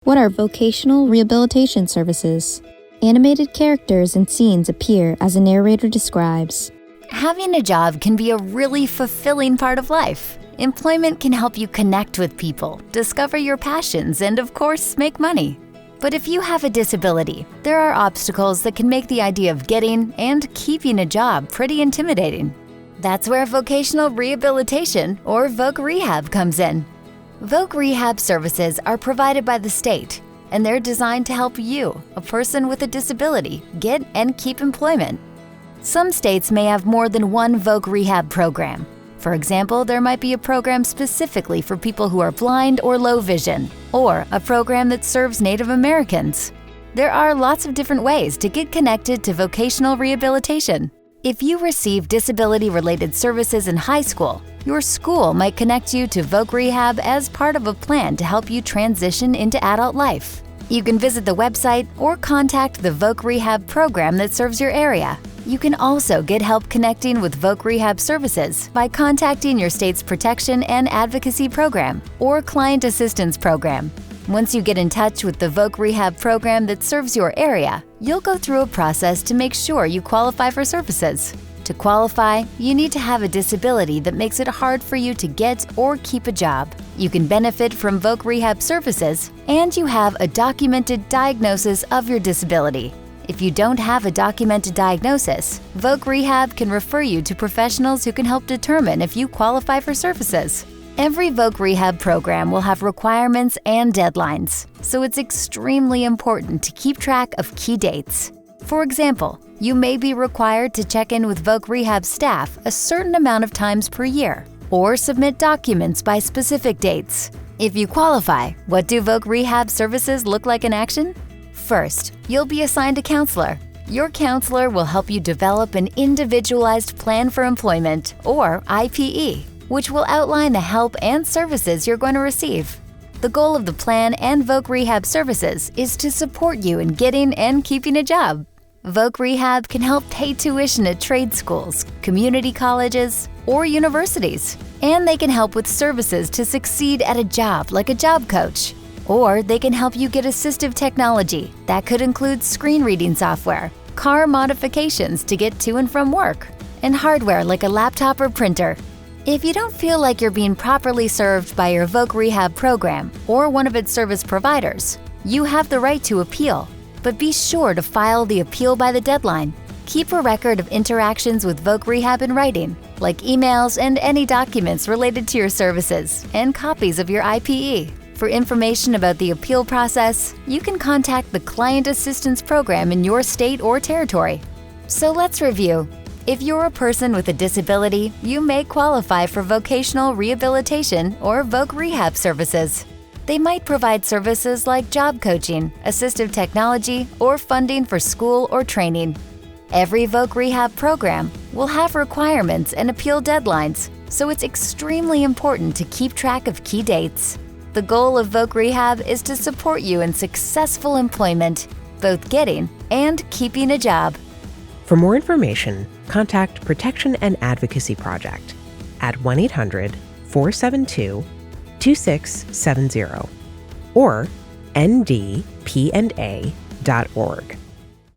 What are vocational rehabilitation services? Animated characters and scenes appear as a narrator describes. Having a job can be a really fulfilling part of life. Employment can help you connect with people, discover your passions, and of course, make money. But if you have a disability, there are obstacles that can make the idea of getting and keeping a job pretty intimidating. That's where vocational rehabilitation, or Voc Rehab, comes in. Voc Rehab Services are provided by the state, and they're designed to help you, a person with a disability, get and keep employment. Some states may have more than one Voc Rehab program. For example, there might be a program specifically for people who are blind or low vision, or a program that serves Native Americans. There are lots of different ways to get connected to vocational rehabilitation. If you receive disability-related services in high school, your school might connect you to Voc Rehab as part of a plan to help you transition into adult life. You can visit the website or contact the Voc Rehab program that serves your area. You can also get help connecting with Voc Rehab Services by contacting your state's Protection and Advocacy Program or Client Assistance Program. Once you get in touch with the Voc Rehab program that serves your area, you'll go through a process to make sure you qualify for services. To qualify, you need to have a disability that makes it hard for you to get or keep a job. You can benefit from Voc Rehab services, and you have a documented diagnosis of your disability. If you don't have a documented diagnosis, Voc Rehab can refer you to professionals who can help determine if you qualify for services. Every Voc Rehab program will have requirements and deadlines, so it's extremely important to keep track of key dates. For example, you may be required to check in with Voc Rehab staff a certain amount of times per year, or submit documents by specific dates. If you qualify, what do Voc Rehab services look like in action? First, you'll be assigned a counselor. Your counselor will help you develop an individualized plan for employment, or IPE, which will outline the help and services you're going to receive. The goal of the plan and Voc Rehab services is to support you in getting and keeping a job. Voc Rehab can help pay tuition at trade schools, community colleges, or universities. And they can help with services to succeed at a job like a job coach. Or they can help you get assistive technology that could include screen reading software, car modifications to get to and from work, and hardware like a laptop or printer. If you don't feel like you're being properly served by your Voc Rehab program or one of its service providers, you have the right to appeal, but be sure to file the appeal by the deadline. Keep a record of interactions with Voc Rehab in writing, like emails and any documents related to your services, and copies of your IPE. For information about the appeal process, you can contact the Client Assistance Program in your state or territory. So let's review. If you're a person with a disability, you may qualify for vocational rehabilitation or Voc Rehab services. They might provide services like job coaching, assistive technology, or funding for school or training. Every Voc Rehab program will have requirements and appeal deadlines, so it's extremely important to keep track of key dates. The goal of Voc Rehab is to support you in successful employment, both getting and keeping a job. For more information, contact Protection and Advocacy Project at 1-800-472-2670 or ndpna.org.